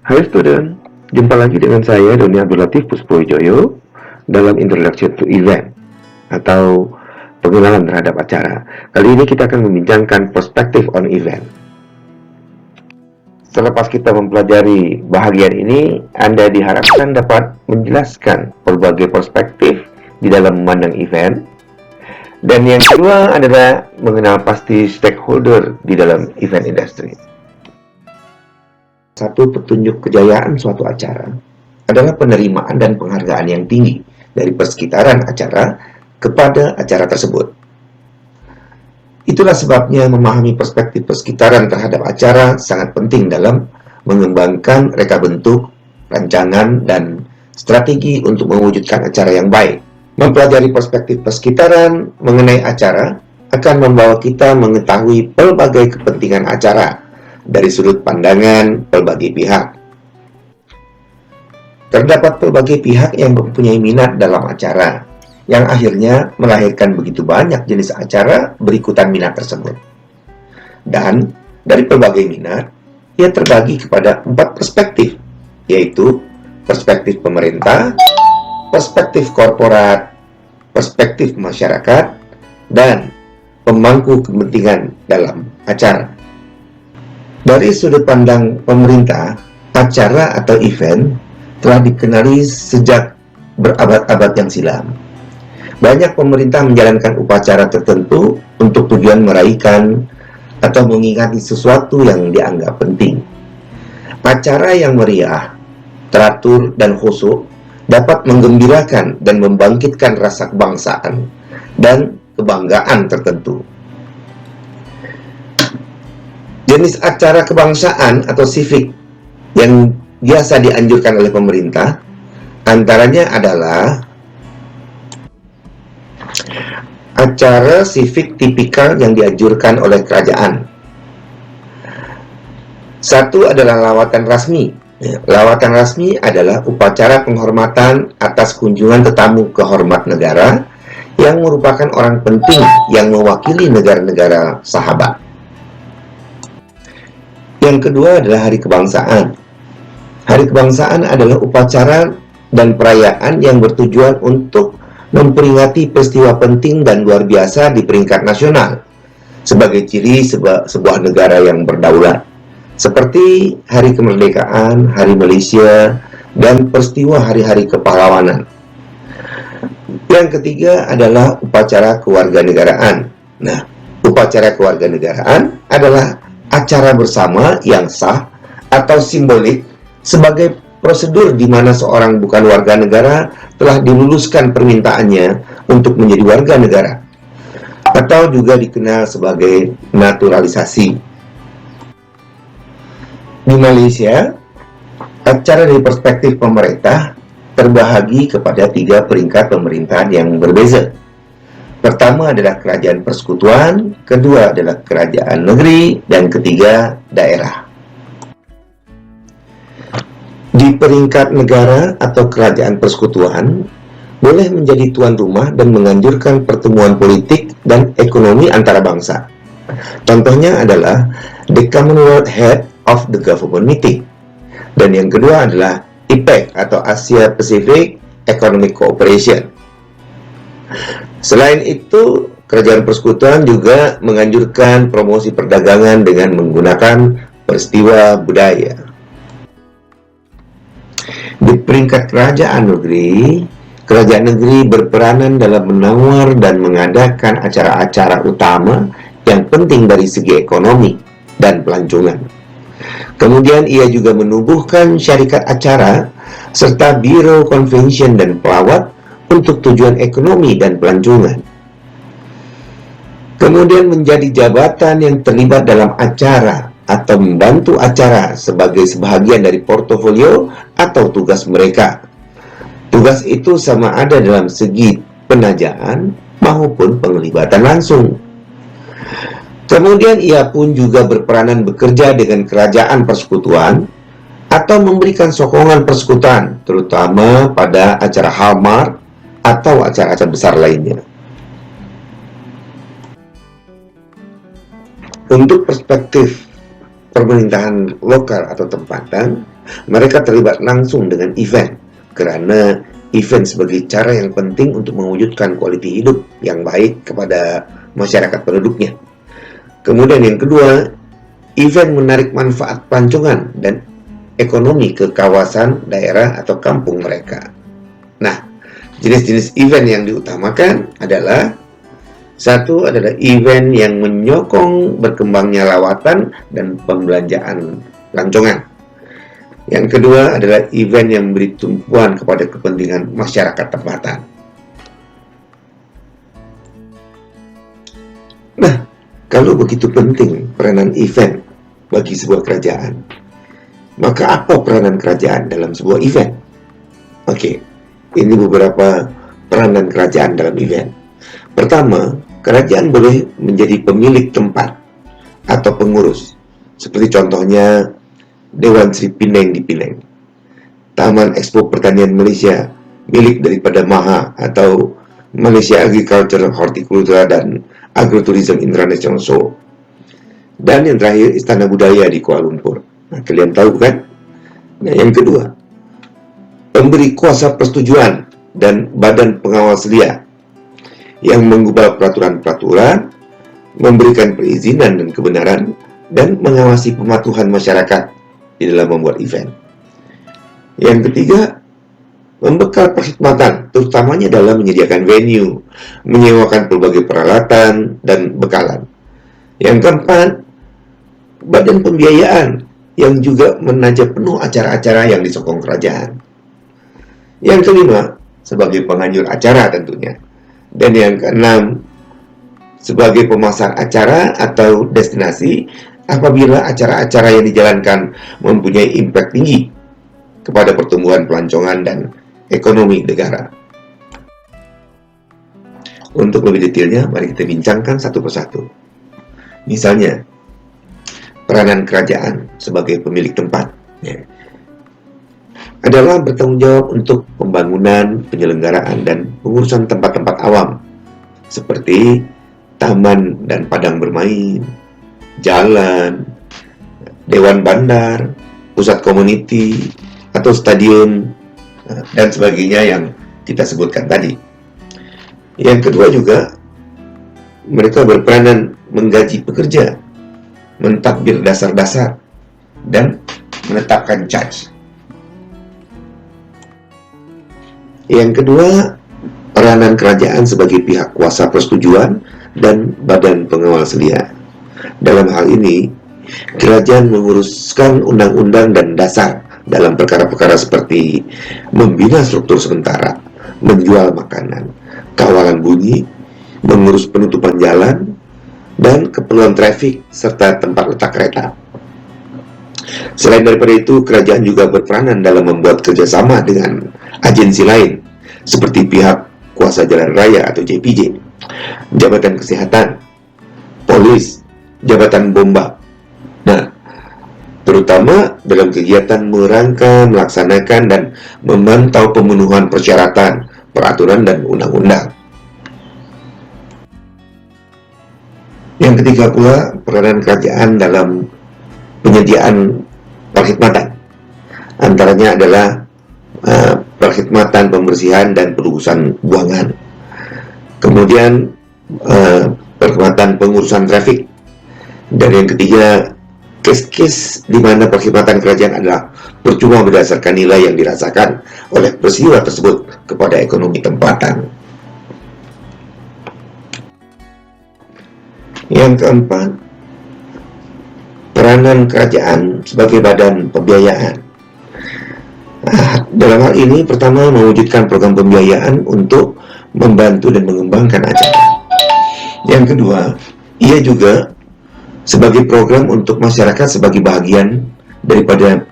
Hai student, jumpa lagi dengan saya Doni Abdul Latif Puspowijoyo dalam Introduction to Event atau pengenalan terhadap acara. Kali ini kita akan membincangkan perspektif on event. Selepas kita mempelajari bahagian ini, Anda diharapkan dapat menjelaskan berbagai perspektif di dalam memandang event. Dan yang kedua adalah mengenal pasti stakeholder di dalam event industry. Satu petunjuk kejayaan suatu acara adalah penerimaan dan penghargaan yang tinggi dari persekitaran acara kepada acara tersebut. Itulah sebabnya memahami perspektif persekitaran terhadap acara sangat penting dalam mengembangkan reka bentuk, rancangan, dan strategi untuk mewujudkan acara yang baik. Mempelajari perspektif persekitaran mengenai acara akan membawa kita mengetahui pelbagai kepentingan acara dari sudut pandangan pelbagai pihak. Terdapat pelbagai pihak yang mempunyai minat dalam acara, yang akhirnya melahirkan begitu banyak jenis acara berikutan minat tersebut. Dan dari pelbagai minat, ia terbagi kepada 4 perspektif, yaitu perspektif pemerintah, perspektif korporat, perspektif masyarakat, dan pemangku kepentingan dalam acara. Dari sudut pandang pemerintah, acara atau event telah dikenali sejak berabad-abad yang silam. Banyak pemerintah menjalankan upacara tertentu untuk tujuan meraihkan atau mengingati sesuatu yang dianggap penting. Acara yang meriah, teratur, dan khusyuk dapat menggembirakan dan membangkitkan rasa kebangsaan dan kebanggaan tertentu. Jenis acara kebangsaan atau civic yang biasa dianjurkan oleh pemerintah antaranya adalah acara civic tipikal yang dianjurkan oleh kerajaan. Satu adalah lawatan rasmi. Lawatan rasmi adalah upacara penghormatan atas kunjungan tetamu kehormat negara yang merupakan orang penting yang mewakili negara-negara sahabat. Yang kedua adalah Hari Kebangsaan. Hari Kebangsaan adalah upacara dan perayaan yang bertujuan untuk memperingati peristiwa penting dan luar biasa di peringkat nasional sebagai ciri sebuah negara yang berdaulat, seperti Hari Kemerdekaan, Hari Malaysia, dan peristiwa hari-hari kepahlawanan. Yang ketiga adalah upacara kewarganegaraan. Nah, upacara kewarganegaraan adalah acara bersama yang sah atau simbolik sebagai prosedur di mana seorang bukan warga negara telah diluluskan permintaannya untuk menjadi warga negara, atau juga dikenal sebagai naturalisasi. Di Malaysia, acara dari perspektif pemerintah terbahagi kepada 3 peringkat pemerintahan yang berbeza. Pertama adalah kerajaan persekutuan, kedua adalah kerajaan negeri, dan ketiga daerah. Di peringkat negara atau kerajaan persekutuan, boleh menjadi tuan rumah dan menganjurkan pertemuan politik dan ekonomi antara bangsa. Contohnya adalah the Commonwealth Head of the Government Meeting. Dan yang kedua adalah APEC atau Asia Pacific Economic Cooperation. Selain itu, kerajaan persekutuan juga menganjurkan promosi perdagangan dengan menggunakan peristiwa budaya. Di peringkat kerajaan negeri berperanan dalam menawar dan mengadakan acara-acara utama yang penting dari segi ekonomi dan pelancongan. Kemudian ia juga menubuhkan syarikat acara serta biro convention dan pelawat untuk tujuan ekonomi dan pelancongan. Kemudian menjadi jabatan yang terlibat dalam acara atau membantu acara sebagai sebahagian dari portofolio atau tugas mereka. Tugas itu sama ada dalam segi penajaan maupun penglibatan langsung. Kemudian ia pun juga berperanan bekerja dengan kerajaan persekutuan atau memberikan sokongan persekutuan, terutama pada acara hallmark atau acara-acara besar lainnya. Untuk perspektif pemerintahan lokal atau tempatan, mereka terlibat langsung dengan event, karena event sebagai cara yang penting untuk mewujudkan kualitas hidup yang baik kepada masyarakat penduduknya. Kemudian yang kedua, event menarik manfaat pelancongan dan ekonomi ke kawasan, daerah, atau kampung mereka. Nah, jenis-jenis event yang diutamakan adalah: satu adalah event yang menyokong berkembangnya lawatan dan pembelanjaan pelancongan. Yang kedua adalah event yang memberi tumpuan kepada kepentingan masyarakat tempatan. Nah, kalau begitu penting peranan event bagi sebuah kerajaan, maka apa peranan kerajaan dalam sebuah event? Oke, ini beberapa peranan kerajaan dalam event. Pertama, kerajaan boleh menjadi pemilik tempat atau pengurus, seperti contohnya Dewan Sri Pineng di Pineng, Taman Expo Pertanian Malaysia milik daripada MAHA atau Malaysia Agriculture, Horticultura dan Agrotourism International Show, dan yang terakhir Istana Budaya di Kuala Lumpur. Nah, kalian tahu kan? Nah, yang kedua, pemberi kuasa persetujuan dan badan pengawas selia yang mengubah peraturan-peraturan, memberikan perizinan dan kebenaran, dan mengawasi pematuhan masyarakat di dalam membuat event. Yang ketiga, membekal perkhidmatan, terutamanya dalam menyediakan venue, menyewakan berbagai peralatan dan bekalan. Yang keempat, badan pembiayaan yang juga menajab penuh acara-acara yang disokong kerajaan. Yang kelima, sebagai penganjur acara tentunya. Dan yang keenam, sebagai pemasar acara atau destinasi apabila acara-acara yang dijalankan mempunyai impact tinggi kepada pertumbuhan pelancongan dan ekonomi negara. Untuk lebih detailnya, mari kita bincangkan satu persatu. Misalnya, peranan kerajaan sebagai pemilik tempat adalah bertanggung jawab untuk pembangunan, penyelenggaraan, dan pengurusan tempat-tempat awam seperti taman dan padang bermain, jalan, dewan bandar, pusat komuniti, atau stadion, dan sebagainya yang kita sebutkan tadi. Yang kedua juga, mereka berperanan menggaji pekerja, mentadbir dasar-dasar, dan menetapkan charge. Yang kedua, peranan kerajaan sebagai pihak kuasa persetujuan dan badan pengawal selia. Dalam hal ini, kerajaan menguruskan undang-undang dan dasar dalam perkara-perkara seperti membina struktur sementara, menjual makanan, kawalan bunyi, mengurus penutupan jalan, dan keperluan trafik serta tempat letak kereta. Selain daripada itu, kerajaan juga berperanan dalam membuat kerjasama dengan agensi lain, seperti pihak kuasa jalan raya atau JPJ, Jabatan Kesehatan, Polis, Jabatan Bomba. Nah, terutama dalam kegiatan merangka, melaksanakan, dan memantau pemenuhan persyaratan, peraturan, dan undang-undang. Yang ketiga pula, peranan kerajaan dalam penyediaan perkhidmatan. Antaranya adalah perkhidmatan pembersihan dan pelurusan buangan. Kemudian perkhidmatan pengurusan trafik. Dan yang ketiga, kes-kes di mana perkhidmatan kerajaan adalah percuma berdasarkan nilai yang dirasakan oleh peristiwa tersebut kepada ekonomi tempatan. Yang keempat, peranan kerajaan sebagai badan pembiayaan. Dalam hal ini, pertama, mewujudkan program pembiayaan untuk membantu dan mengembangkan acara. Yang kedua, ia juga sebagai program untuk masyarakat sebagai bagian daripada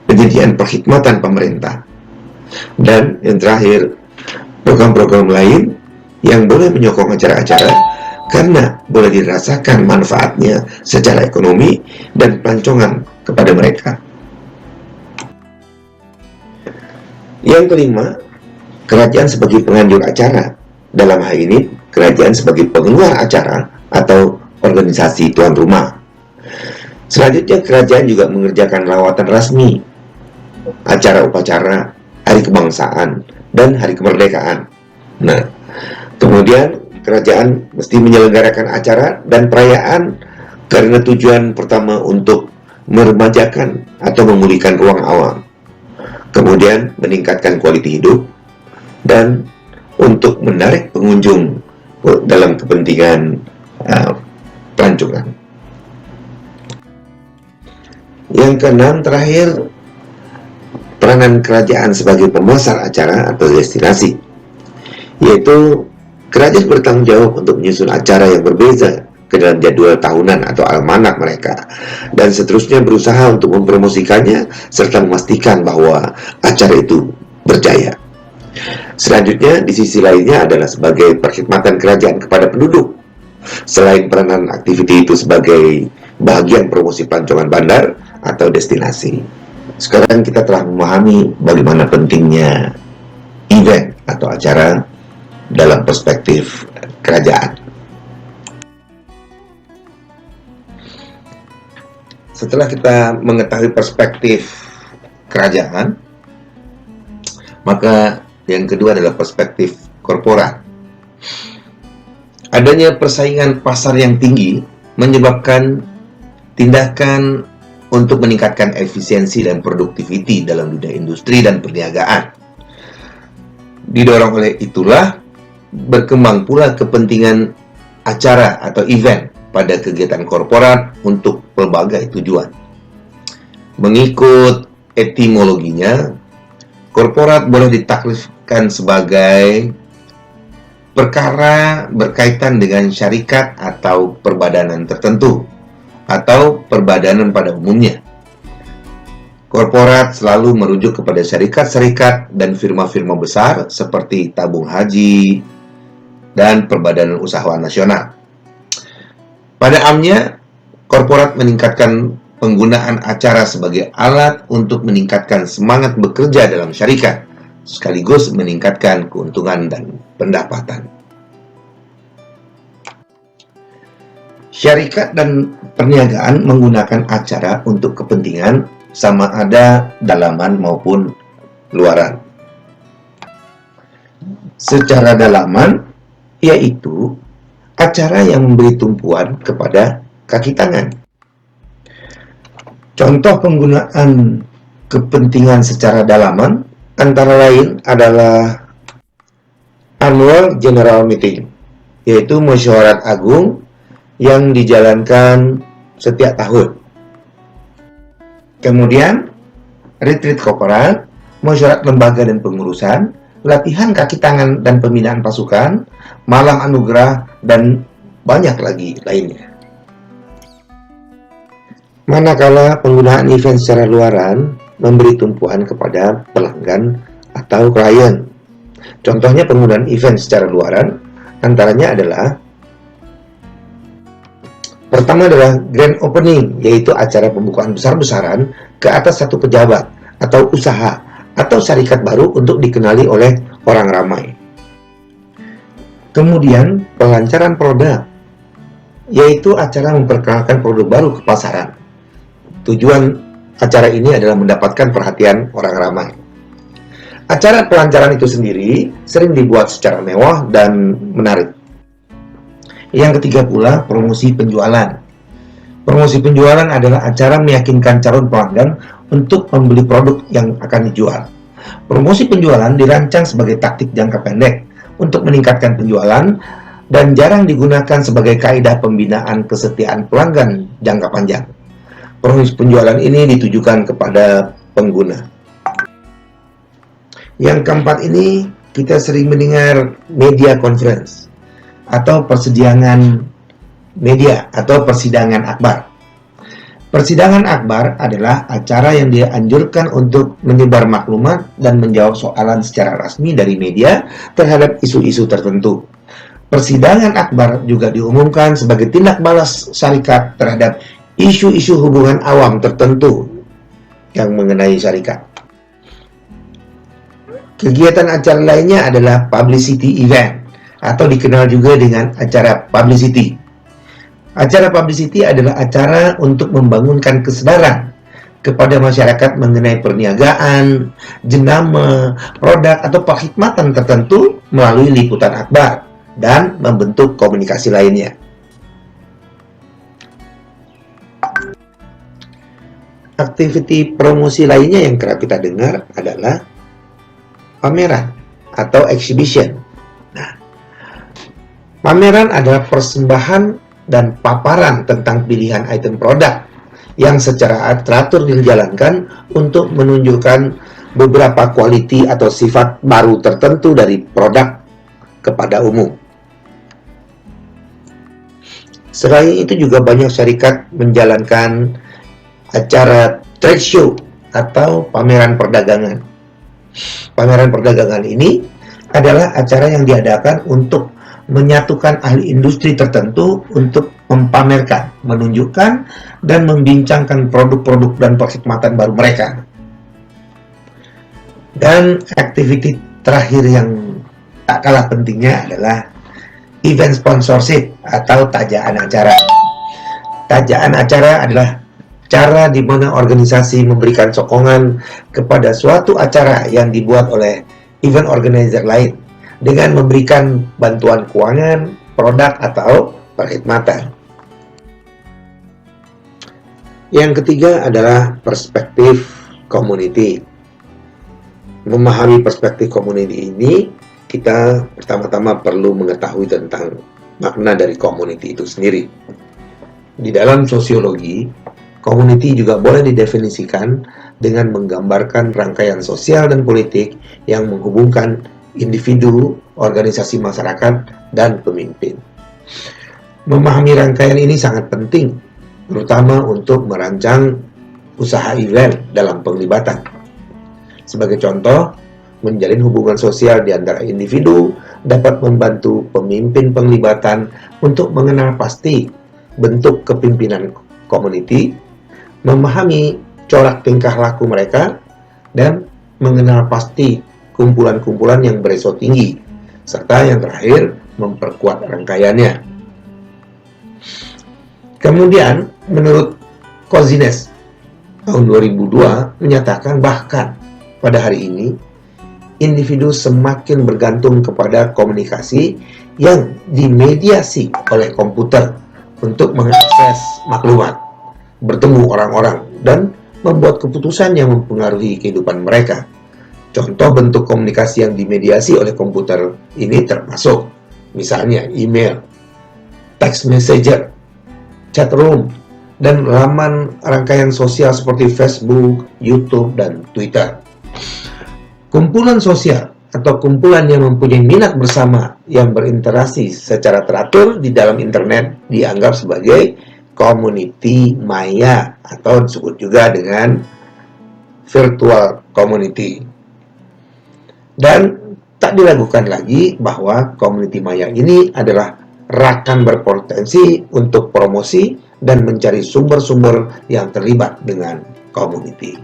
penyediaan perkhidmatan pemerintah. Dan yang terakhir, program-program lain yang boleh menyokong acara-acara karena boleh dirasakan manfaatnya secara ekonomi dan pelancongan kepada mereka. Yang kelima, kerajaan sebagai penganjur acara. Dalam hal ini, kerajaan sebagai pengeluar acara atau organisasi tuan rumah. Selanjutnya, kerajaan juga mengerjakan lawatan rasmi acara upacara, hari kebangsaan, dan hari kemerdekaan. Nah, kemudian kerajaan mesti menyelenggarakan acara dan perayaan karena tujuan pertama untuk meremajakan atau memulihkan ruang awam, kemudian meningkatkan kualitas hidup, dan untuk menarik pengunjung dalam kepentingan pelancongan. Yang keenam, terakhir, peranan kerajaan sebagai pemasar acara atau destinasi, yaitu kerajaan bertanggung jawab untuk menyusun acara yang berbeza ke dalam jadwal tahunan atau almanak mereka, dan seterusnya berusaha untuk mempromosikannya serta memastikan bahwa acara itu berjaya. Selanjutnya, di sisi lainnya adalah sebagai perkhidmatan kerajaan kepada penduduk. Selain peranan aktiviti itu sebagai bagian promosi pelancongan bandar atau destinasi, sekarang kita telah memahami bagaimana pentingnya event atau acara dalam perspektif kerajaan. Setelah kita mengetahui perspektif kerajaan, maka yang kedua adalah perspektif korporat. Adanya persaingan pasar yang tinggi menyebabkan tindakan untuk meningkatkan efisiensi dan produktiviti dalam dunia industri dan perniagaan. Didorong oleh itulah, berkembang pula kepentingan acara atau event pada kegiatan korporat untuk pelbagai tujuan. Mengikut etimologinya, korporat boleh ditaklifkan sebagai perkara berkaitan dengan syarikat atau perbadanan tertentu, atau perbadanan pada umumnya. Korporat selalu merujuk kepada syarikat-syarikat dan firma-firma besar seperti tabung haji dan perbadanan usahawan nasional. Pada amnya, korporat meningkatkan penggunaan acara sebagai alat untuk meningkatkan semangat bekerja dalam syarikat, sekaligus meningkatkan keuntungan dan pendapatan. Syarikat dan perniagaan menggunakan acara untuk kepentingan sama ada dalaman maupun luaran. Secara dalaman, yaitu acara yang memberi tumpuan kepada kaki tangan. Contoh penggunaan kepentingan secara dalaman antara lain adalah Annual General Meeting, yaitu mesyuarat agung yang dijalankan setiap tahun. Kemudian, retreat korporat, mesyuarat lembaga dan pengurusan, latihan kaki tangan dan pembinaan pasukan, malam anugerah, dan banyak lagi lainnya. Manakala penggunaan event secara luaran memberi tumpuan kepada pelanggan atau klien. Contohnya penggunaan event secara luaran antaranya adalah pertama adalah grand opening, yaitu acara pembukaan besar-besaran ke atas satu pejabat atau usaha atau syarikat baru untuk dikenali oleh orang ramai. Kemudian pelancaran produk, yaitu acara memperkenalkan produk baru ke pasaran. Tujuan acara ini adalah mendapatkan perhatian orang ramai. Acara pelancaran itu sendiri sering dibuat secara mewah dan menarik. Yang ketiga pula, promosi penjualan. Promosi penjualan adalah acara meyakinkan calon pelanggan untuk membeli produk yang akan dijual. Promosi penjualan dirancang sebagai taktik jangka pendek untuk meningkatkan penjualan dan jarang digunakan sebagai kaidah pembinaan kesetiaan pelanggan jangka panjang. Promosi penjualan ini ditujukan kepada pengguna. Yang keempat ini, kita sering mendengar media conference atau persidangan media atau persidangan akbar. Persidangan akbar adalah acara yang dianjurkan untuk menyebar maklumat dan menjawab soalan secara resmi dari media terhadap isu-isu tertentu. Persidangan akbar juga diumumkan sebagai tindak balas syarikat terhadap isu-isu hubungan awam tertentu yang mengenai syarikat. Kegiatan acara lainnya adalah publicity event atau dikenal juga dengan acara publicity. Acara publicity adalah acara untuk membangunkan kesadaran kepada masyarakat mengenai perniagaan, jenama, produk atau perkhidmatan tertentu melalui liputan akhbar dan membentuk komunikasi lainnya. Aktiviti promosi lainnya yang kerap kita dengar adalah pameran atau exhibition. Nah, pameran adalah persembahan dan paparan tentang pilihan item produk yang secara teratur dijalankan untuk menunjukkan beberapa kualiti atau sifat baru tertentu dari produk kepada umum. Selain itu juga banyak syarikat menjalankan acara trade show atau pameran perdagangan. Pameran perdagangan ini adalah acara yang diadakan untuk menyatukan ahli industri tertentu untuk mempamerkan, menunjukkan, dan membincangkan produk-produk dan perkhidmatan baru mereka. Dan aktiviti terakhir yang tak kalah pentingnya adalah event sponsorship atau tajaan acara. Tajaan acara adalah cara di mana organisasi memberikan sokongan kepada suatu acara yang dibuat oleh event organizer lain dengan memberikan bantuan keuangan, produk, atau perkhidmatan. Yang ketiga adalah perspektif community. Memahami perspektif community ini, kita pertama-tama perlu mengetahui tentang makna dari community itu sendiri. Di dalam sosiologi, community juga boleh didefinisikan dengan menggambarkan rangkaian sosial dan politik yang menghubungkan individu, organisasi masyarakat, dan pemimpin. Memahami rangkaian ini sangat penting, terutama untuk merancang usaha event dalam penglibatan. Sebagai contoh, menjalin hubungan sosial di antara individu dapat membantu pemimpin penglibatan untuk mengenal pasti bentuk kepimpinan community, memahami corak tingkah laku mereka, dan mengenal pasti kumpulan-kumpulan yang beresiko tinggi, serta yang terakhir memperkuat rangkaiannya. Kemudian, menurut Kozines tahun 2002 menyatakan bahkan pada hari ini individu semakin bergantung kepada komunikasi yang dimediasi oleh komputer untuk mengakses maklumat, bertemu orang-orang, dan membuat keputusan yang mempengaruhi kehidupan mereka. Contoh bentuk komunikasi yang dimediasi oleh komputer ini termasuk misalnya email, text messenger, chat room, dan laman rangkaian sosial seperti Facebook, YouTube, dan Twitter. Kumpulan sosial atau kumpulan yang mempunyai minat bersama yang berinteraksi secara teratur di dalam internet dianggap sebagai community maya atau disebut juga dengan virtual community. Dan tak diragukan lagi bahwa community maya ini adalah rakan berpotensi untuk promosi dan mencari sumber-sumber yang terlibat dengan community.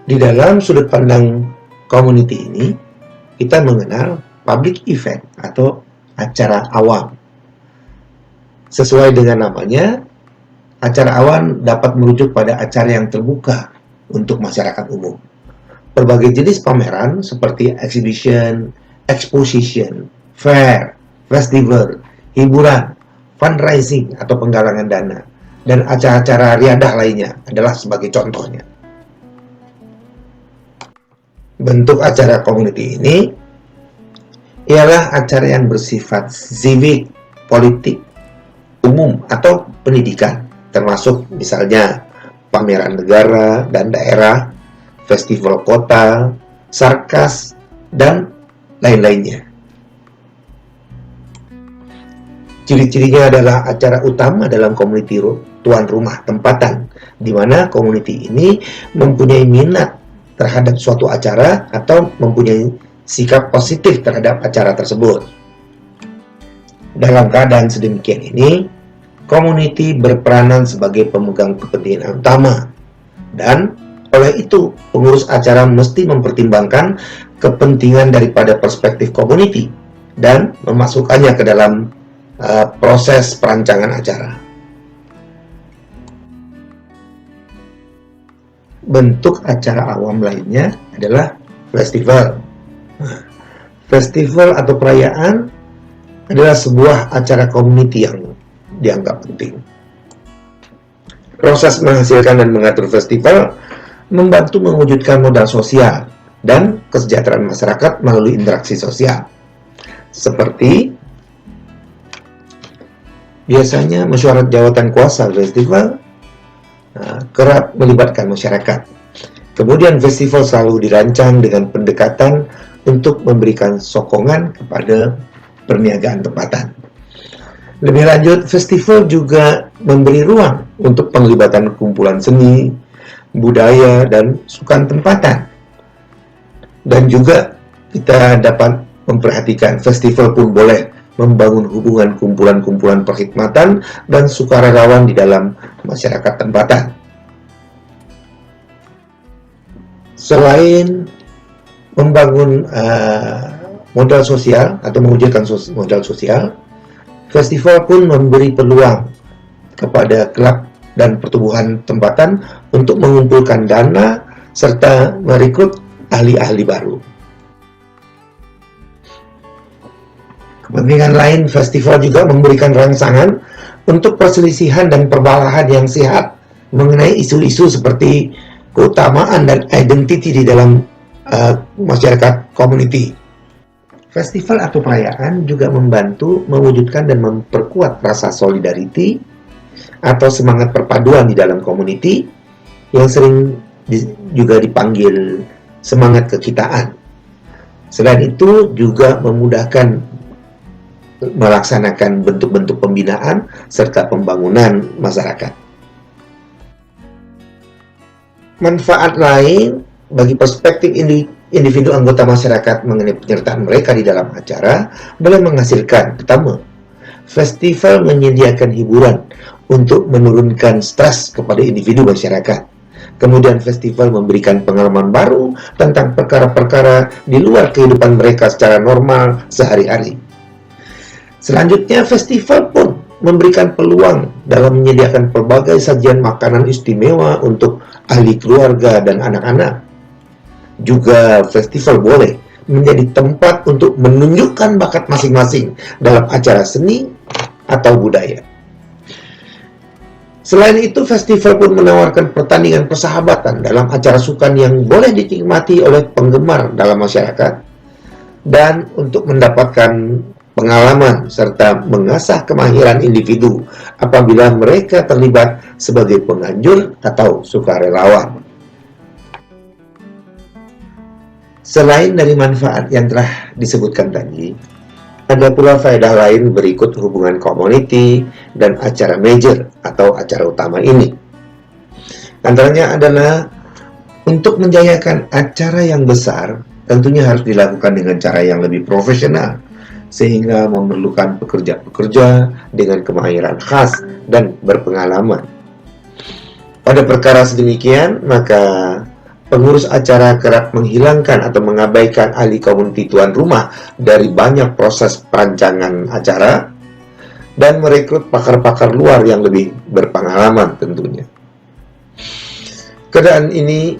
Di dalam sudut pandang community ini, kita mengenal public event atau acara awam. Sesuai dengan namanya, acara awam dapat merujuk pada acara yang terbuka untuk masyarakat umum. Berbagai jenis pameran seperti exhibition, exposition, fair, festival, hiburan, fundraising atau penggalangan dana, dan acara-acara riadah lainnya adalah sebagai contohnya. Bentuk acara community ini ialah acara yang bersifat civic, politik, umum, atau pendidikan, termasuk misalnya pameran negara dan daerah, festival kota, sarkas, dan lain-lainnya. Ciri-cirinya adalah acara utama dalam community tuan rumah tempatan, di mana community ini mempunyai minat terhadap suatu acara atau mempunyai sikap positif terhadap acara tersebut. Dalam keadaan sedemikian ini, community berperanan sebagai pemegang kepentingan utama, dan oleh itu pengurus acara mesti mempertimbangkan kepentingan daripada perspektif community dan memasukkannya ke dalam proses perancangan acara. bentuk acara awam lainnya adalah festival. Nah, festival atau perayaan adalah sebuah acara community yang dianggap penting. Proses menghasilkan dan mengatur festival membantu mewujudkan modal sosial dan kesejahteraan masyarakat melalui interaksi sosial. Seperti biasanya mesyuarat jawatan kuasa festival kerap melibatkan masyarakat. Kemudian festival selalu dirancang dengan pendekatan untuk memberikan sokongan kepada perniagaan tempatan. Lebih lanjut, festival juga memberi ruang untuk penglibatan kumpulan seni, budaya, dan sukan tempatan. Dan juga kita dapat memperhatikan festival pun boleh membangun hubungan kumpulan-kumpulan perkhidmatan dan sukarelawan di dalam masyarakat tempatan. Selain membangun modal sosial atau mewujudkan modal sosial, festival pun memberi peluang kepada klub dan pertumbuhan tempatan untuk mengumpulkan dana serta merekrut ahli-ahli baru. Kepentingan lain, festival juga memberikan rangsangan untuk perselisihan dan perbalahan yang sehat mengenai isu-isu seperti keutamaan dan identiti di dalam masyarakat community. Festival atau perayaan juga membantu mewujudkan dan memperkuat rasa solidarity atau semangat perpaduan di dalam community yang sering juga dipanggil semangat kekitaan. Selain itu juga memudahkan melaksanakan bentuk-bentuk pembinaan serta pembangunan masyarakat. Manfaat lain bagi perspektif individu anggota masyarakat mengenai penyertaan mereka di dalam acara boleh menghasilkan: pertama, festival menyediakan hiburan untuk menurunkan stres kepada individu masyarakat. Kemudian festival memberikan pengalaman baru tentang perkara-perkara di luar kehidupan mereka secara normal sehari-hari. Selanjutnya, festival pun memberikan peluang dalam menyediakan pelbagai sajian makanan istimewa untuk ahli keluarga dan anak-anak. Juga festival boleh menjadi tempat untuk menunjukkan bakat masing-masing dalam acara seni atau budaya. Selain itu, festival pun menawarkan pertandingan persahabatan dalam acara sukan yang boleh dinikmati oleh penggemar dalam masyarakat, dan untuk mendapatkan pengalaman serta mengasah kemahiran individu apabila mereka terlibat sebagai penganjur atau sukarelawan. Selain dari manfaat yang telah disebutkan tadi, ada pula faedah lain berikut hubungan community dan acara major atau acara utama ini. Antaranya adalah untuk menjayakan acara yang besar, tentunya harus dilakukan dengan cara yang lebih profesional, sehingga memerlukan pekerja-pekerja dengan kemahiran khas dan berpengalaman. Pada perkara sedemikian, maka pengurus acara kerap menghilangkan atau mengabaikan ahli komuniti tuan rumah dari banyak proses perancangan acara dan merekrut pakar-pakar luar yang lebih berpengalaman tentunya. Keadaan ini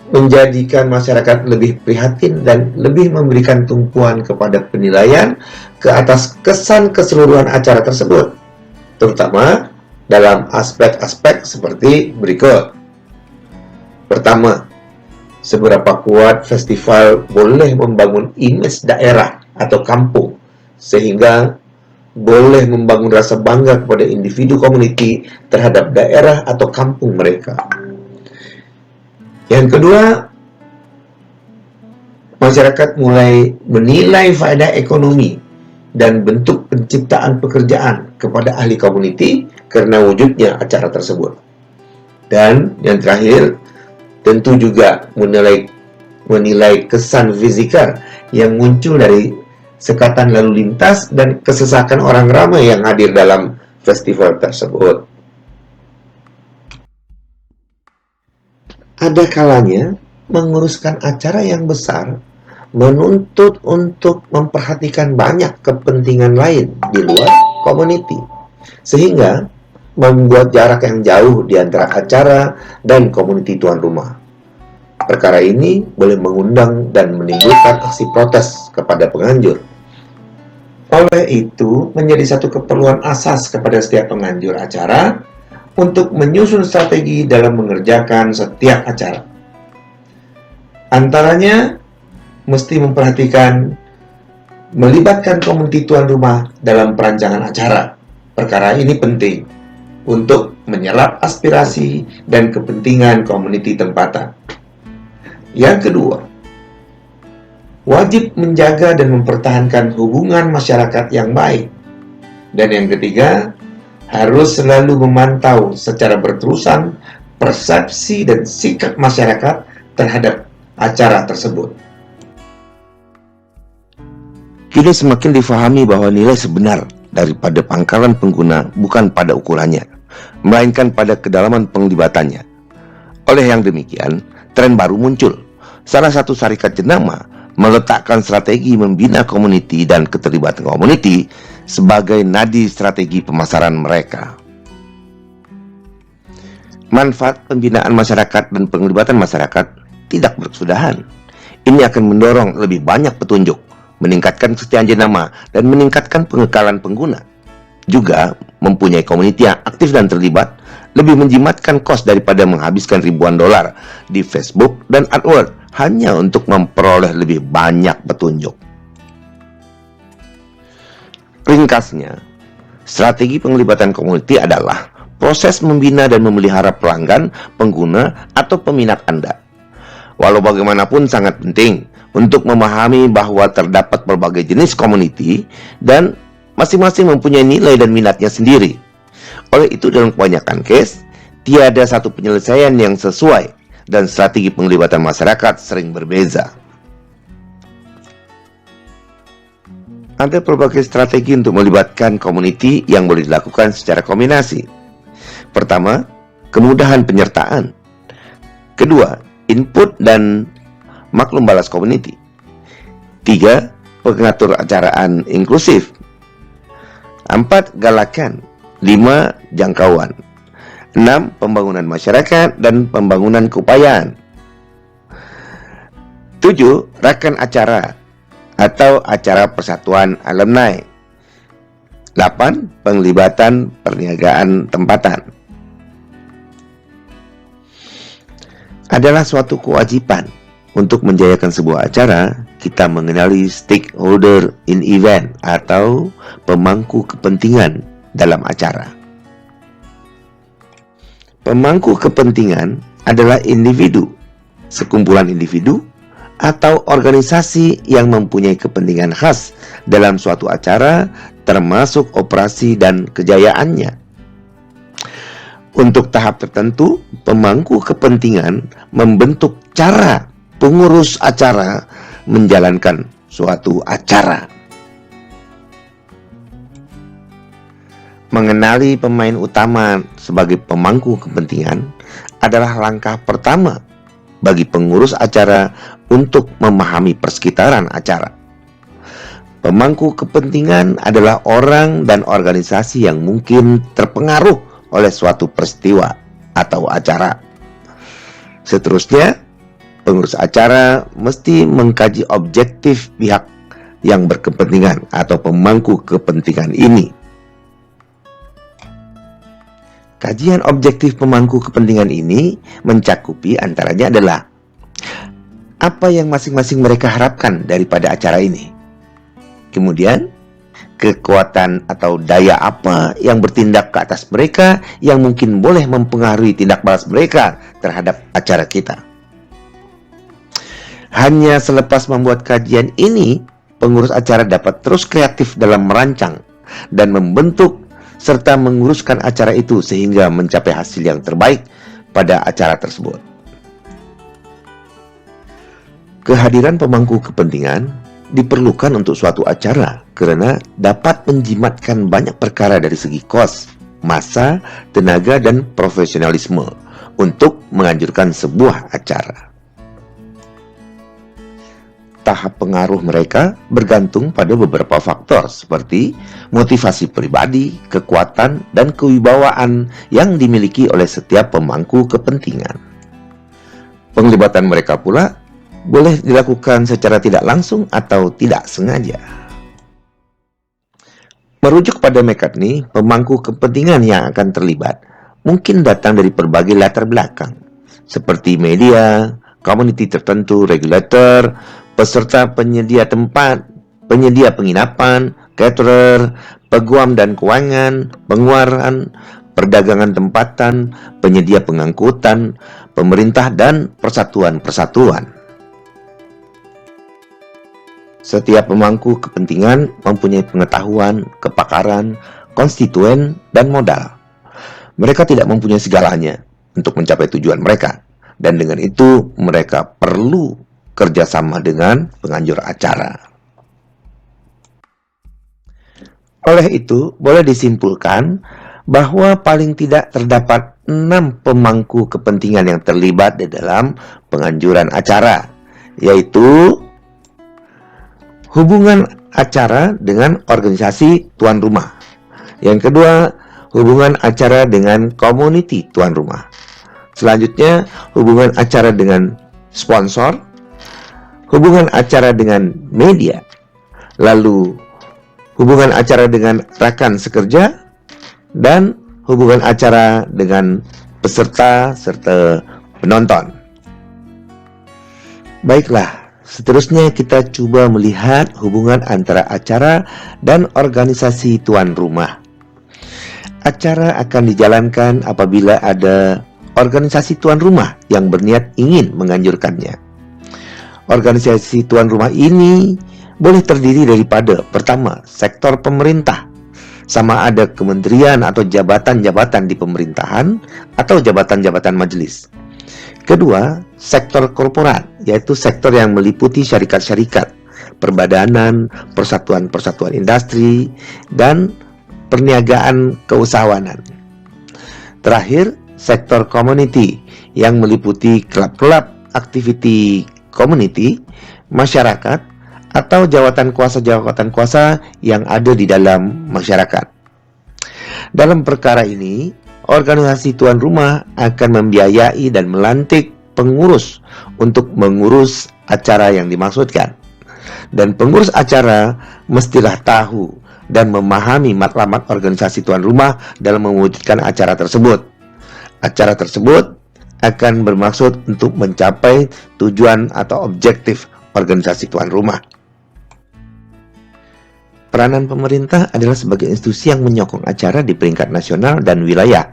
menjadikan masyarakat lebih prihatin dan lebih memberikan tumpuan kepada penilaian ke atas kesan keseluruhan acara tersebut, terutama dalam aspek-aspek seperti berikut. Pertama, seberapa kuat festival boleh membangun image daerah atau kampung, sehingga boleh membangun rasa bangga kepada individu community terhadap daerah atau kampung mereka. Yang kedua, masyarakat mulai menilai faedah ekonomi dan bentuk penciptaan pekerjaan kepada ahli komuniti karena wujudnya acara tersebut. Dan yang terakhir, tentu juga menilai kesan fisikal yang muncul dari sekatan lalu lintas dan kesesakan orang ramai yang hadir dalam festival tersebut. Ada kalanya menguruskan acara yang besar menuntut untuk memperhatikan banyak kepentingan lain di luar community, sehingga membuat jarak yang jauh di antara acara dan komuniti tuan rumah. Perkara ini boleh mengundang dan menimbulkan aksi protes kepada penganjur. Oleh itu, menjadi satu keperluan asas kepada setiap penganjur acara untuk menyusun strategi dalam mengerjakan setiap acara. Antaranya, mesti memperhatikan melibatkan komuniti tuan rumah dalam perancangan acara. Perkara ini penting untuk menyerap aspirasi dan kepentingan komuniti tempatan. Yang kedua, wajib menjaga dan mempertahankan hubungan masyarakat yang baik. Dan yang ketiga, harus selalu memantau secara berterusan persepsi dan sikap masyarakat terhadap acara tersebut. Kini semakin difahami bahwa nilai sebenar daripada pangkalan pengguna bukan pada ukurannya, melainkan pada kedalaman penglibatannya. Oleh yang demikian, tren baru muncul. Salah satu syarikat jenama meletakkan strategi membina komuniti dan keterlibatan komuniti sebagai nadi strategi pemasaran mereka. Manfaat pembinaan masyarakat dan penglibatan masyarakat tidak berkesudahan. Ini akan mendorong lebih banyak petunjuk, meningkatkan kesetiaan jenama, dan meningkatkan pengekalan pengguna. Juga mempunyai komuniti yang aktif dan terlibat lebih menjimatkan kos daripada menghabiskan ribuan dolar di Facebook dan AdWords hanya untuk memperoleh lebih banyak petunjuk. Ringkasnya, strategi penglibatan komuniti adalah proses membina dan memelihara pelanggan, pengguna, atau peminat Anda. Walau bagaimanapun sangat penting untuk memahami bahwa terdapat berbagai jenis komuniti dan masing-masing mempunyai nilai dan minatnya sendiri. Oleh itu, dalam kebanyakan case, tiada satu penyelesaian yang sesuai dan strategi penglibatan masyarakat sering berbeza. Ada berbagai strategi untuk melibatkan komuniti yang boleh dilakukan secara kombinasi. Pertama, kemudahan penyertaan. Kedua, input dan maklum balas komuniti. 3. Pengatur acaraan inklusif. 4. Galakan. 5. Jangkauan. 6. Pembangunan masyarakat dan pembangunan keupayaan. 7. Rakan acara atau acara persatuan alumni. 8. Penglibatan perniagaan tempatan. Adalah suatu kewajiban untuk menjayakan sebuah acara, kita mengenali stakeholder in event atau pemangku kepentingan dalam acara. Pemangku kepentingan adalah individu, sekumpulan individu atau organisasi yang mempunyai kepentingan khas dalam suatu acara, termasuk operasi dan kejayaannya. Untuk tahap tertentu, pemangku kepentingan membentuk cara pengurus acara menjalankan suatu acara. Mengenali pemain utama sebagai pemangku kepentingan adalah langkah pertama bagi pengurus acara untuk memahami persekitaran acara. Pemangku kepentingan adalah orang dan organisasi yang mungkin terpengaruh oleh suatu peristiwa atau acara. Seterusnya, pengurus acara mesti mengkaji objektif pihak yang berkepentingan atau pemangku kepentingan ini. Kajian objektif pemangku kepentingan ini mencakupi antaranya adalah apa yang masing-masing mereka harapkan daripada acara ini. Kemudian, kekuatan atau daya apa yang bertindak ke atas mereka yang mungkin boleh mempengaruhi tindak balas mereka terhadap acara kita. Hanya selepas membuat kajian ini, pengurus acara dapat terus kreatif dalam merancang dan membentuk serta menguruskan acara itu sehingga mencapai hasil yang terbaik pada acara tersebut. Kehadiran pemangku kepentingan diperlukan untuk suatu acara karena dapat menjimatkan banyak perkara dari segi kos, masa, tenaga, dan profesionalisme untuk menganjurkan sebuah acara. tahap pengaruh mereka bergantung pada beberapa faktor seperti motivasi pribadi, kekuatan, dan kewibawaan yang dimiliki oleh setiap pemangku kepentingan. Penglibatan mereka pula boleh dilakukan secara tidak langsung atau tidak sengaja. Merujuk pada McCartney, pemangku kepentingan yang akan terlibat mungkin datang dari berbagai latar belakang, seperti media, komuniti tertentu, regulator, peserta penyedia tempat, penyedia penginapan, caterer, peguam dan keuangan, pengeluaran, perdagangan tempatan, penyedia pengangkutan, pemerintah, dan persatuan-persatuan. Setiap pemangku kepentingan mempunyai pengetahuan, kepakaran, konstituen, dan modal. Mereka tidak mempunyai segalanya untuk mencapai tujuan mereka, dan dengan itu mereka perlu kerjasama dengan penganjur acara. Oleh itu, boleh disimpulkan bahwa paling tidak terdapat 6 pemangku kepentingan yang terlibat di dalam penganjuran acara, yaitu hubungan acara dengan organisasi tuan rumah. Yang kedua, hubungan acara dengan komuniti tuan rumah. Selanjutnya, hubungan acara dengan sponsor, hubungan acara dengan media, lalu hubungan acara dengan rekan sekerja, dan hubungan acara dengan peserta serta penonton. Baiklah, seterusnya kita coba melihat hubungan antara acara dan organisasi tuan rumah. Acara akan dijalankan apabila ada organisasi tuan rumah yang berniat ingin menganjurkannya. Organisasi tuan rumah ini boleh terdiri daripada, pertama, sektor pemerintah, sama ada kementerian atau jabatan-jabatan di pemerintahan atau jabatan-jabatan majelis. Kedua, sektor korporat, yaitu sektor yang meliputi syarikat-syarikat, perbadanan, persatuan-persatuan industri, dan perniagaan keusahawanan. Terakhir, sektor community yang meliputi klub-klub, aktiviti community, masyarakat, atau jawatan kuasa yang ada di dalam masyarakat. Dalam perkara ini, organisasi tuan rumah akan membiayai dan melantik pengurus untuk mengurus acara yang dimaksudkan. Dan pengurus acara mestilah tahu dan memahami matlamat organisasi tuan rumah dalam mewujudkan acara tersebut. Acara tersebut akan bermaksud untuk mencapai tujuan atau objektif organisasi tuan rumah. Peranan pemerintah adalah sebagai institusi yang menyokong acara di peringkat nasional dan wilayah,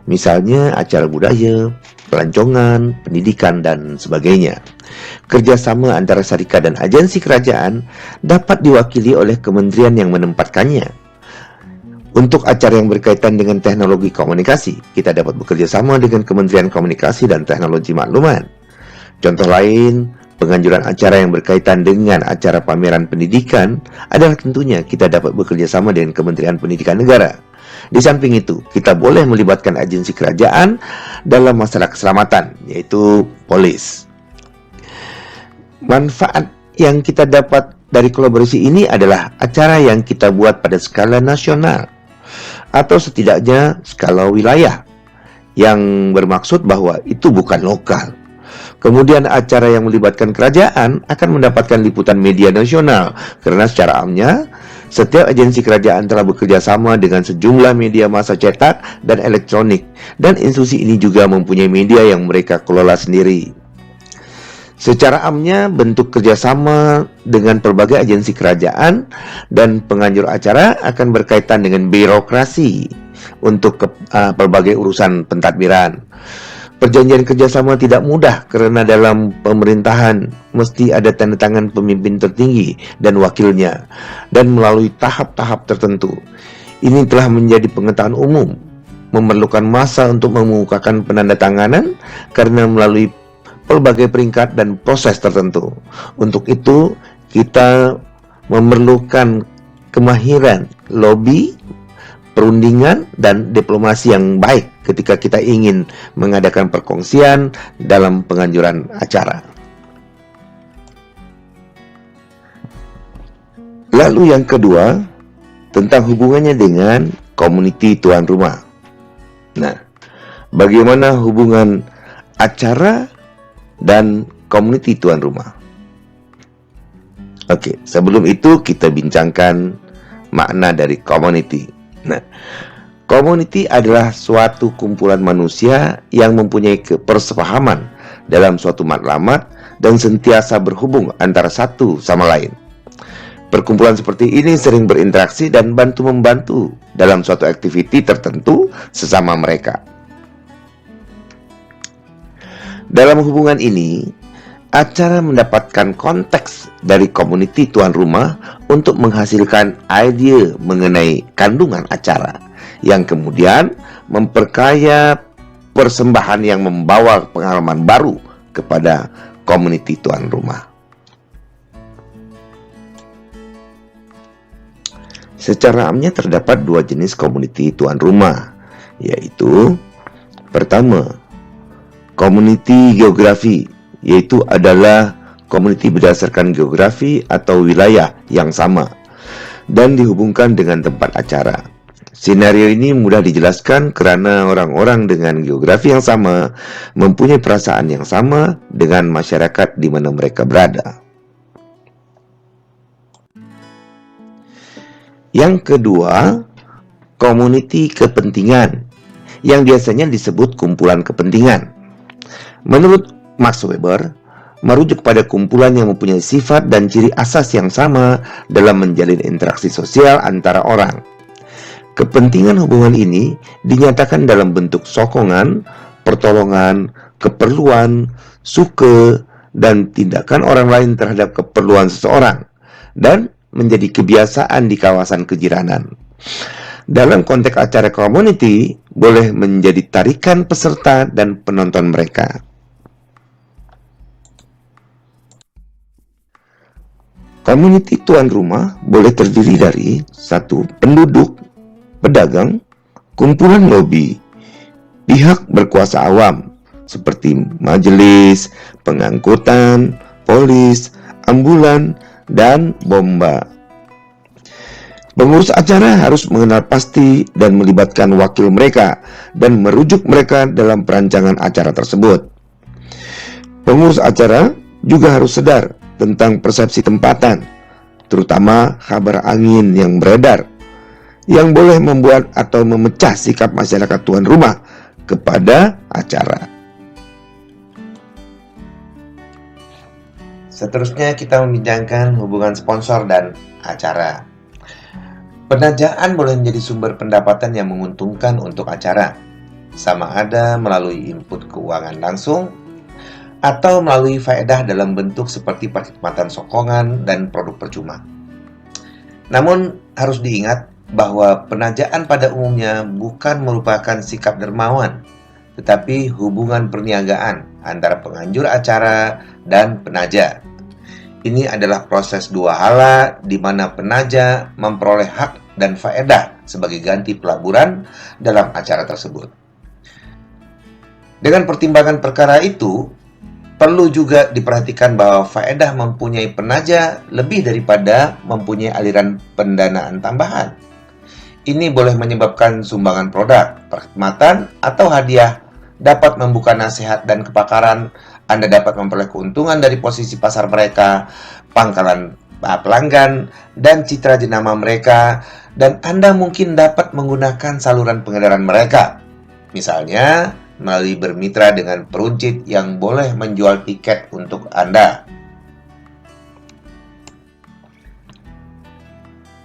misalnya acara budaya, pelancongan, pendidikan, dan sebagainya. Kerjasama antara syarikat dan agensi kerajaan dapat diwakili oleh kementerian yang menempatkannya. Untuk acara yang berkaitan dengan teknologi komunikasi, kita dapat bekerja sama dengan Kementerian Komunikasi dan Teknologi Maklumat. Contoh lain, penganjuran acara yang berkaitan dengan acara pameran pendidikan adalah tentunya kita dapat bekerja sama dengan Kementerian Pendidikan Negara. Di samping itu, kita boleh melibatkan agensi kerajaan dalam masalah keselamatan, yaitu polis. Manfaat yang kita dapat dari kolaborasi ini adalah acara yang kita buat pada skala nasional, atau setidaknya skala wilayah, yang bermaksud bahwa itu bukan lokal. Kemudian acara yang melibatkan kerajaan akan mendapatkan liputan media nasional, karena secara amnya setiap agensi kerajaan telah bekerja sama dengan sejumlah media massa cetak dan elektronik, dan institusi ini juga mempunyai media yang mereka kelola sendiri. Secara amnya, bentuk kerjasama dengan berbagai agensi kerajaan dan penganjur acara akan berkaitan dengan birokrasi untuk berbagai urusan pentadbiran. Perjanjian kerjasama tidak mudah karena dalam pemerintahan mesti ada tanda tangan pemimpin tertinggi dan wakilnya, dan melalui tahap-tahap tertentu. Ini telah menjadi pengetahuan umum, memerlukan masa untuk mengemukakan penandatanganan karena melalui pelbagai peringkat dan proses tertentu. Untuk itu, kita memerlukan kemahiran lobby, perundingan, dan diplomasi yang baik ketika kita ingin mengadakan perkongsian dalam penganjuran acara. Lalu yang kedua, tentang hubungannya dengan community tuan rumah. Nah, bagaimana hubungan acara dan community tuan rumah? Oke, sebelum itu kita bincangkan makna dari community. Nah, community adalah suatu kumpulan manusia yang mempunyai kebersamaan dalam suatu matlamat dan sentiasa berhubung antara satu sama lain. Perkumpulan seperti ini sering berinteraksi dan bantu-membantu dalam suatu aktiviti tertentu sesama mereka. Dalam hubungan ini, acara mendapatkan konteks dari community tuan rumah untuk menghasilkan ide mengenai kandungan acara, yang kemudian memperkaya persembahan yang membawa pengalaman baru kepada community tuan rumah. Secara amnya terdapat dua jenis community tuan rumah, yaitu pertama, community geografi, yaitu adalah community berdasarkan geografi atau wilayah yang sama dan dihubungkan dengan tempat acara. Skenario ini mudah dijelaskan karena orang-orang dengan geografi yang sama mempunyai perasaan yang sama dengan masyarakat di mana mereka berada. Yang kedua, community kepentingan, yang biasanya disebut kumpulan kepentingan. Menurut Max Weber, merujuk pada kumpulan yang mempunyai sifat dan ciri asas yang sama dalam menjalin interaksi sosial antara orang. Kepentingan hubungan ini dinyatakan dalam bentuk sokongan, pertolongan, keperluan, suka, dan tindakan orang lain terhadap keperluan seseorang, dan menjadi kebiasaan di kawasan kejiranan. Dalam konteks acara community, boleh menjadi tarikan peserta dan penonton mereka. Community tuan rumah boleh terdiri dari 1. Penduduk, pedagang, kumpulan lobi, pihak berkuasa awam seperti majelis, pengangkutan, polis, ambulan, dan bomba. Pengurus acara harus mengenal pasti dan melibatkan wakil mereka dan merujuk mereka dalam perancangan acara tersebut. Pengurus acara juga harus sadar tentang persepsi tempatan, terutama kabar angin yang beredar, yang boleh membuat atau memecah sikap masyarakat tuan rumah kepada acara. Seterusnya kita membincangkan hubungan sponsor dan acara. Penajaan boleh menjadi sumber pendapatan yang menguntungkan untuk acara, sama ada melalui input keuangan langsung atau melalui faedah dalam bentuk seperti perkhidmatan sokongan dan produk percuma. Namun harus diingat bahwa penajaan pada umumnya bukan merupakan sikap dermawan, tetapi hubungan perniagaan antara penganjur acara dan penaja. Ini adalah proses dua hala di mana penaja memperoleh hak dan faedah sebagai ganti pelaburan dalam acara tersebut. Dengan pertimbangan perkara itu, perlu juga diperhatikan bahwa faedah mempunyai penaja lebih daripada mempunyai aliran pendanaan tambahan. Ini boleh menyebabkan sumbangan produk, perkhidmatan, atau hadiah dapat membuka nasihat dan kepakaran. Anda dapat memperoleh keuntungan dari posisi pasar mereka, pangkalan pelanggan, dan citra jenama mereka, dan Anda mungkin dapat menggunakan saluran pengedaran mereka. Misalnya, melalui bermitra dengan peruncit yang boleh menjual tiket untuk Anda.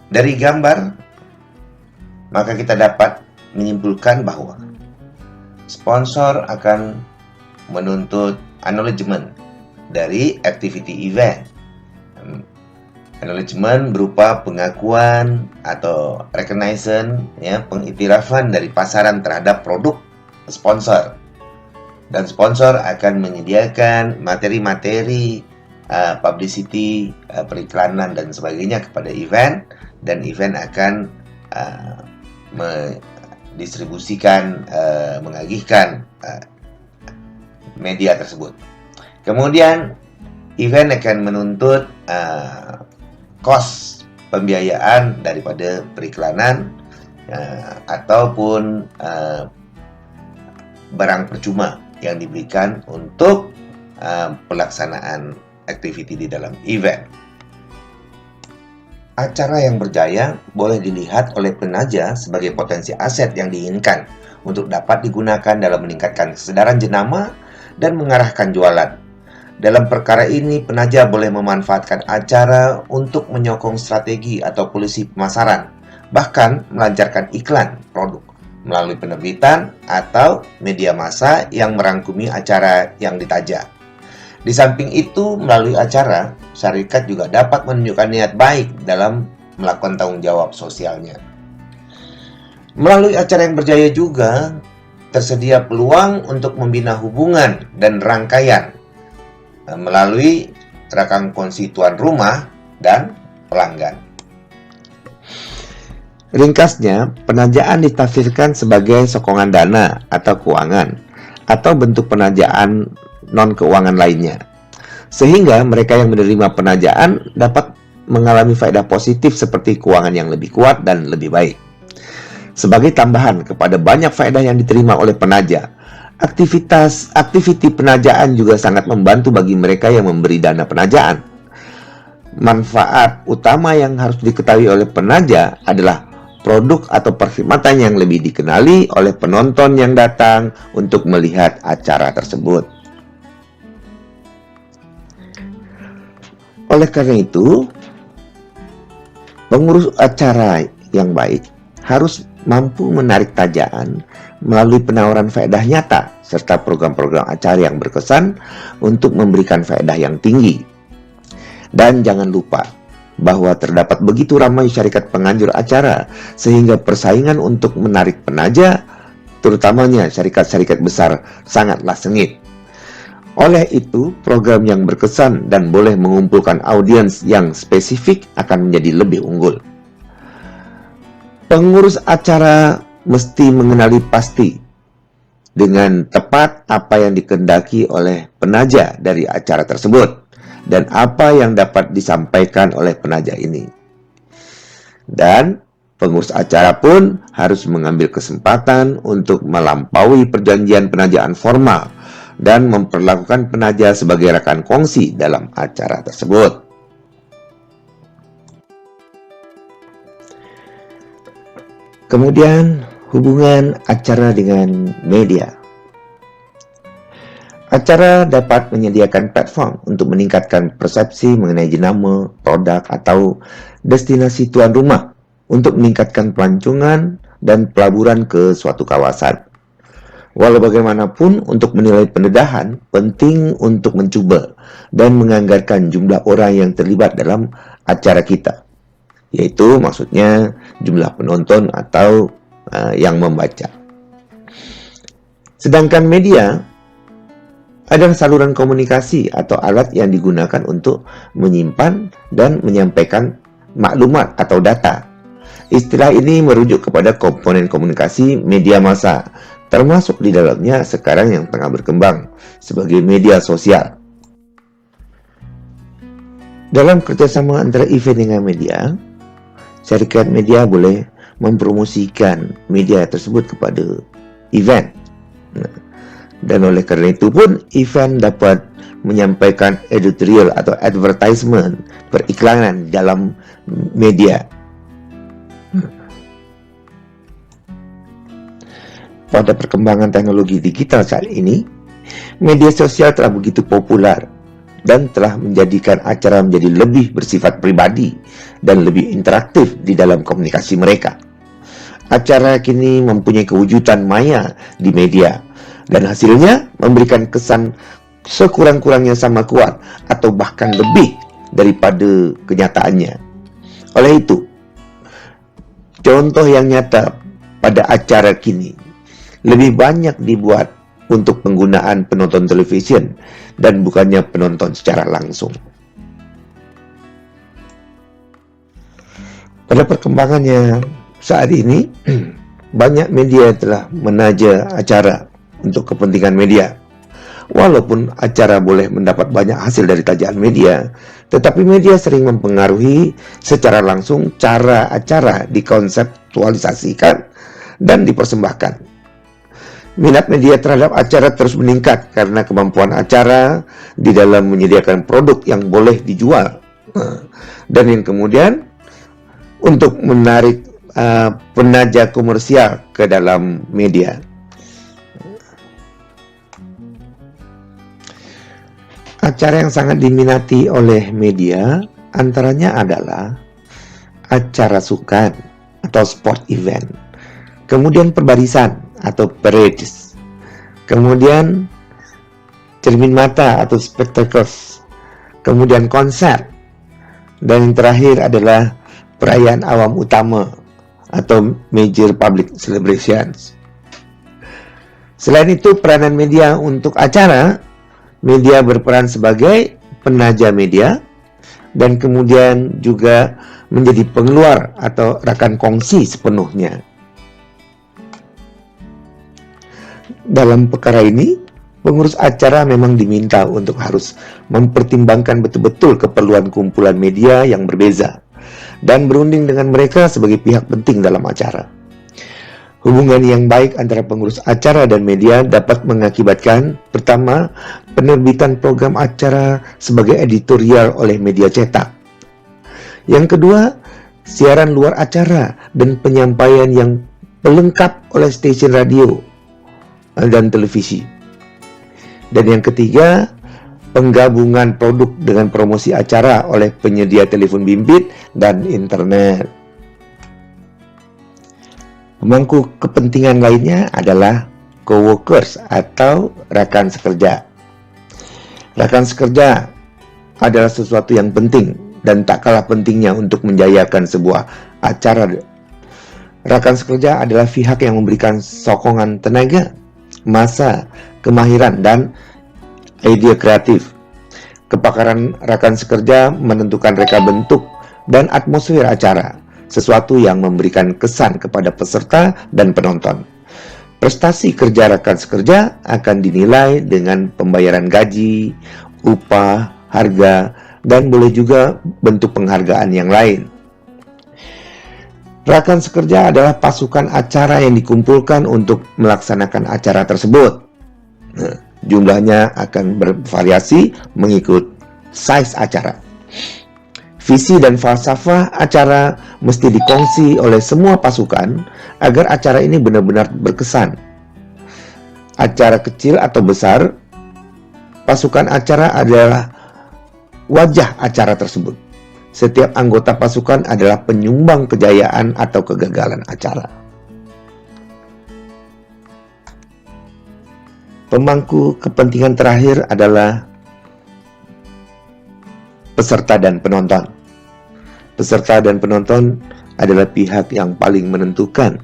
Dari gambar, maka kita dapat menyimpulkan bahwa sponsor akan menuntut acknowledgement dari activity event. Acknowledgement berupa pengakuan atau recognition, ya, pengiktirafan dari pasaran terhadap produk sponsor. Dan sponsor akan menyediakan materi-materi publicity, periklanan dan sebagainya kepada event, dan event akan mendistribusikan, mengagihkan media tersebut. Kemudian event akan menuntut cost pembiayaan daripada periklanan ataupun barang percuma yang diberikan untuk pelaksanaan aktiviti di dalam event. Acara yang berjaya boleh dilihat oleh penaja sebagai potensi aset yang diinginkan untuk dapat digunakan dalam meningkatkan kesedaran jenama dan mengarahkan jualan. Dalam perkara ini, penaja boleh memanfaatkan acara untuk menyokong strategi atau polisi pemasaran, bahkan melancarkan iklan produk melalui penerbitan atau media massa yang merangkumi acara yang ditaja. Di samping itu, melalui acara, syarikat juga dapat menunjukkan niat baik dalam melakukan tanggung jawab sosialnya. Melalui acara yang berjaya juga, tersedia peluang untuk membina hubungan dan rangkaian melalui rekan konstituen rumah dan pelanggan. Ringkasnya, penajaan ditafsirkan sebagai sokongan dana atau keuangan, atau bentuk penajaan non-keuangan lainnya, sehingga mereka yang menerima penajaan dapat mengalami faedah positif seperti keuangan yang lebih kuat dan lebih baik. Sebagai tambahan kepada banyak faedah yang diterima oleh penaja, aktiviti penajaan juga sangat membantu bagi mereka yang memberi dana penajaan. Manfaat utama yang harus diketahui oleh penaja adalah produk atau perkhidmatan yang lebih dikenali oleh penonton yang datang untuk melihat acara tersebut. Oleh karena itu, pengurus acara yang baik harus mampu menarik tajaan melalui penawaran faedah nyata serta program-program acara yang berkesan untuk memberikan faedah yang tinggi. Dan jangan lupa bahwa terdapat begitu ramai syarikat penganjur acara sehingga persaingan untuk menarik penaja, terutamanya syarikat-syarikat besar, sangatlah sengit. Oleh itu, program yang berkesan dan boleh mengumpulkan audiens yang spesifik akan menjadi lebih unggul. Pengurus acara mesti mengenali pasti dengan tepat apa yang dikehendaki oleh penaja dari acara tersebut dan apa yang dapat disampaikan oleh penaja ini. Dan pengurus acara pun harus mengambil kesempatan untuk melampaui perjanjian penajaan formal dan memperlakukan penaja sebagai rekan kongsi dalam acara tersebut. Kemudian, hubungan acara dengan media. Acara dapat menyediakan platform untuk meningkatkan persepsi mengenai jenama, produk, atau destinasi tuan rumah untuk meningkatkan pelancongan dan pelaburan ke suatu kawasan. Walau bagaimanapun, untuk menilai pendedahan, penting untuk mencuba dan menganggarkan jumlah orang yang terlibat dalam acara kita, yaitu maksudnya jumlah penonton atau yang membaca. Sedangkan media adalah saluran komunikasi atau alat yang digunakan untuk menyimpan dan menyampaikan maklumat atau data. Istilah ini merujuk kepada komponen komunikasi media massa, termasuk di dalamnya sekarang yang tengah berkembang sebagai media sosial. Dalam kerjasama antara event dengan media, syarikat media boleh mempromosikan media tersebut kepada event. Dan oleh karena itu pun, event dapat menyampaikan editorial atau advertisement, periklanan dalam media. Pada perkembangan teknologi digital saat ini, media sosial telah begitu populer dan telah menjadikan acara menjadi lebih bersifat pribadi dan lebih interaktif di dalam komunikasi mereka. Acara kini mempunyai kewujudan maya di media, dan hasilnya memberikan kesan sekurang-kurangnya sama kuat atau bahkan lebih daripada kenyataannya. Oleh itu, contoh yang nyata pada acara kini lebih banyak dibuat untuk penggunaan penonton televisyen dan bukannya penonton secara langsung. Pada perkembangannya saat ini, banyak media telah menaja acara untuk kepentingan media. Walaupun acara boleh mendapat banyak hasil dari tajakan media, tetapi media sering mempengaruhi secara langsung cara acara dikonseptualisasikan dan dipersembahkan. Minat media terhadap acara terus meningkat karena kemampuan acara di dalam menyediakan produk yang boleh dijual. Dan yang kemudian untuk menarik penaja komersial ke dalam media. Acara yang sangat diminati oleh media antaranya adalah acara sukan atau sport event, kemudian perbarisan atau parades, kemudian cermin mata atau spectacles, kemudian konser, dan yang terakhir adalah perayaan awam utama atau major public celebrations. Selain itu, peranan media untuk acara, media berperan sebagai penaja media dan kemudian juga menjadi pengeluar atau rakan kongsi sepenuhnya. Dalam perkara ini, pengurus acara memang diminta untuk harus mempertimbangkan betul-betul keperluan kumpulan media yang berbeza dan berunding dengan mereka sebagai pihak penting dalam acara. Hubungan yang baik antara pengurus acara dan media dapat mengakibatkan, pertama, penerbitan program acara sebagai editorial oleh media cetak. Yang kedua, siaran luar acara dan penyampaian yang pelengkap oleh stasiun radio dan televisi. Dan yang ketiga, penggabungan produk dengan promosi acara oleh penyedia telepon bimbit dan internet. Pemangku kepentingan lainnya adalah coworkers atau rekan sekerja. Rekan sekerja adalah sesuatu yang penting dan tak kalah pentingnya untuk menjayakan sebuah acara. Rekan sekerja adalah pihak yang memberikan sokongan tenaga, masa, kemahiran, dan ide kreatif. Kepakaran rekan sekerja menentukan reka bentuk dan atmosfer acara, sesuatu yang memberikan kesan kepada peserta dan penonton. Prestasi kerja rekan sekerja akan dinilai dengan pembayaran gaji, upah, harga, dan boleh juga bentuk penghargaan yang lain. Rekan sekerja adalah pasukan acara yang dikumpulkan untuk melaksanakan acara tersebut. Jumlahnya akan bervariasi mengikut size acara. Visi dan falsafah acara mesti dikongsi oleh semua pasukan agar acara ini benar-benar berkesan. Acara kecil atau besar, pasukan acara adalah wajah acara tersebut. Setiap anggota pasukan adalah penyumbang kejayaan atau kegagalan acara. Pemangku kepentingan terakhir adalah peserta dan penonton. Peserta dan penonton adalah pihak yang paling menentukan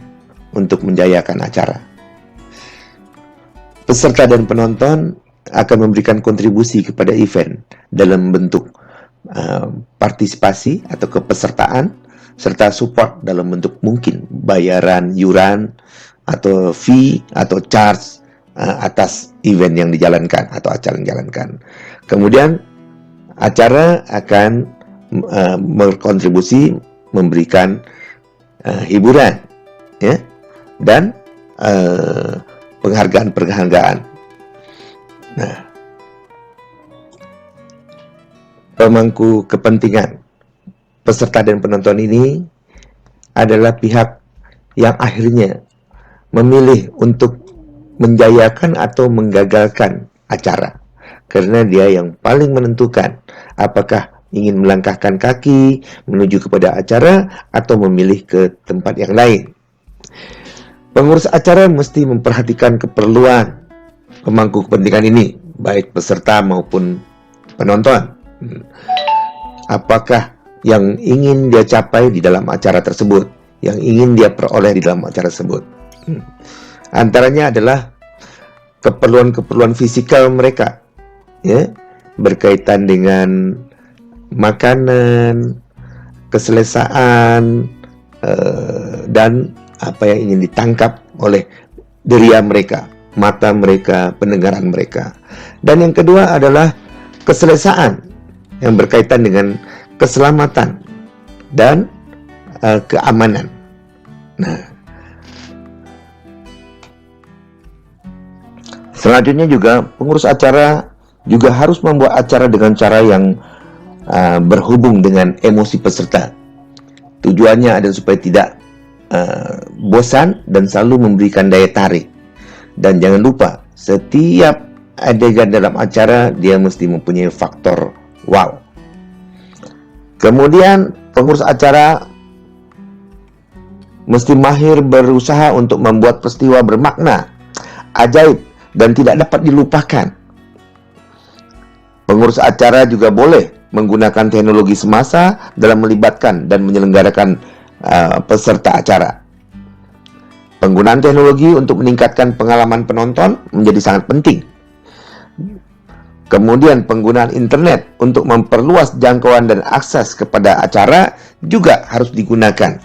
untuk menjayakan acara. Peserta dan penonton akan memberikan kontribusi kepada event dalam bentuk partisipasi atau kepesertaan, serta support dalam bentuk mungkin bayaran yuran atau fee atau charge atas event yang dijalankan atau acara yang dijalankan. Kemudian acara akan berkontribusi memberikan hiburan, ya, dan penghargaan-penghargaan. Nah, pemangku kepentingan peserta dan penonton ini adalah pihak yang akhirnya memilih untuk menjayakan atau menggagalkan acara, karena dia yang paling menentukan apakah ingin melangkahkan kaki menuju kepada acara atau memilih ke tempat yang lain. Pengurus acara mesti memperhatikan keperluan pemangku kepentingan ini, baik peserta maupun penonton. Apakah yang ingin dia capai di dalam acara tersebut, yang ingin dia peroleh di dalam acara tersebut. Antaranya adalah keperluan-keperluan fisikal mereka, ya, berkaitan dengan makanan, keselesaan, dan apa yang ingin ditangkap oleh diri mereka. mata mereka, pendengaran mereka. Dan yang kedua adalah keselesaan yang berkaitan dengan keselamatan dan keamanan. Nah, selanjutnya juga pengurus acara juga harus membuat acara dengan cara yang berhubung dengan emosi peserta. Tujuannya adalah supaya tidak bosan dan selalu memberikan daya tarik. Dan jangan lupa, setiap adegan dalam acara dia mesti mempunyai faktor wow. Kemudian pengurus acara mesti mahir berusaha untuk membuat peristiwa bermakna, ajaib, dan tidak dapat dilupakan. Pengurus acara juga boleh menggunakan teknologi semasa dalam melibatkan dan menyelenggarakan peserta acara. Penggunaan teknologi untuk meningkatkan pengalaman penonton menjadi sangat penting. Kemudian penggunaan internet untuk memperluas jangkauan dan akses kepada acara juga harus digunakan.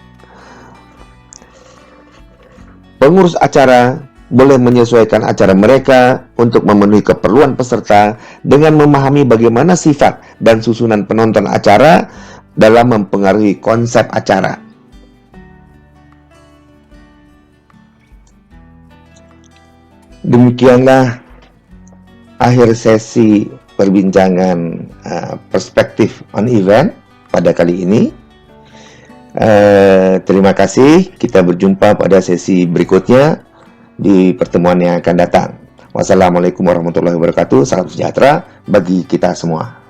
Pengurus acara boleh menyesuaikan acara mereka untuk memenuhi keperluan peserta dengan memahami bagaimana sifat dan susunan penonton acara dalam mempengaruhi konsep acara. Demikianlah akhir sesi perbincangan perspektif on event pada kali ini. Terima kasih. Kita berjumpa pada sesi berikutnya di pertemuan yang akan datang. Wassalamualaikum warahmatullahi wabarakatuh. Salam sejahtera bagi kita semua.